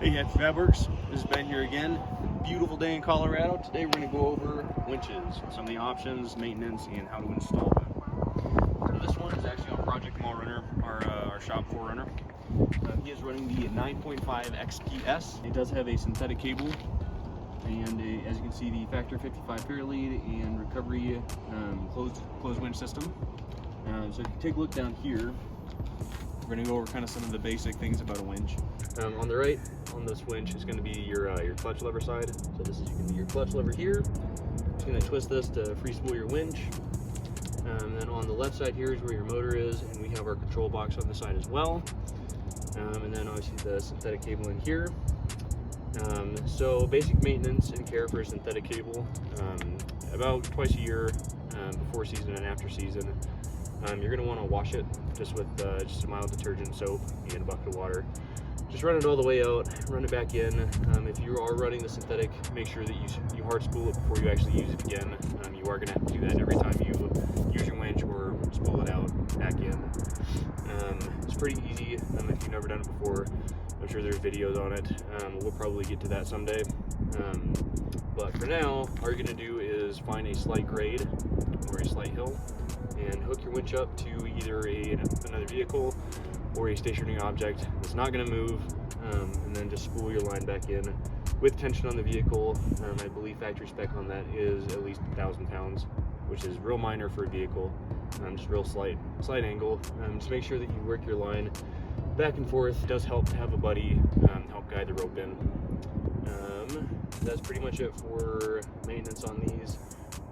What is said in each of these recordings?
Hey, Hefty Fabworks. This is Ben here again. Beautiful day in Colorado. Today we're going to go over winches, some of the options, maintenance, and how to install them. So this one is actually on Project Mall Runner, our shop forerunner. He is running the 9.5 XPS. It does have a synthetic cable, and as you can see, the Factor 55 paralead and recovery closed winch system. So if you take a look down here, we're going to go over kind of some of the basic things about a winch. On the right, on this winch, is going to be your clutch lever side. So this is going to be your clutch lever here. Just going to twist this to free spool your winch. And then on the left side here is where your motor is, and we have our control box on the side as well. And then obviously the synthetic cable in here. So basic maintenance and care for a synthetic cable, about twice a year, before season and after season. You're going to want to wash it just with just a mild detergent, soap, and a bucket of water. Just run it all the way out, run it back in. If you are running the synthetic, make sure that you hard spool it before you actually use it again. You are going to have to do that every time you use your winch or spool it out back in. It's pretty easy if you've never done it before. I'm sure there's videos on it. We'll probably get to that someday. But for now, all you're going to do is find a slight grade or a slight hill and hook your winch up to either another vehicle or a stationary object that's not going to move, and then just spool your line back in with tension on the vehicle. I believe factory spec on that is at least 1,000 pounds, which is real minor for a vehicle. Just real slight angle. Just make sure that you work your line back and forth. It does help to have a buddy help guide the rope in. That's pretty much it for maintenance on these.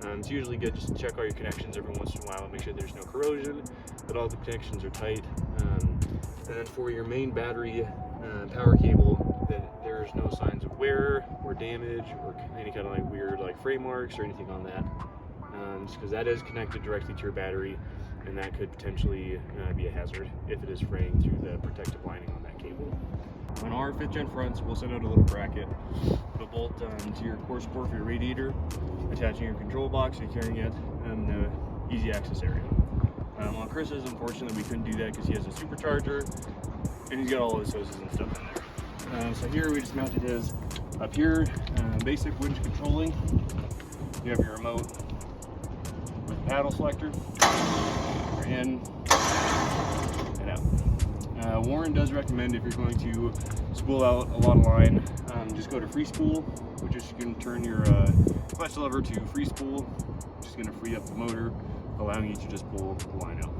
It's usually good just to check all your connections every once in a while and make sure there's no corrosion, that all the connections are tight. And then for your main battery power cable, that there's no signs of wear or damage or any kind of like weird like frame marks or anything on that. Just because that is connected directly to your battery, and that could potentially be a hazard if it is fraying through the protective lining on that cable. On our 5th gen fronts, we'll send out a little bracket. Put a bolt to your core support for your radiator, attaching your control box, securing it, and the easy access area. On Chris's, unfortunately, we couldn't do that because he has a supercharger, and he's got all his hoses and stuff in there. So here we just mounted his up here, basic winch controlling. You have your remote with a paddle selector, you're in and out. Warren does recommend, if you're going to spool out a lot of line, just go to free spool, which is going to turn your clutch lever to free spool, which is going to free up the motor, allowing you to just pull the line out.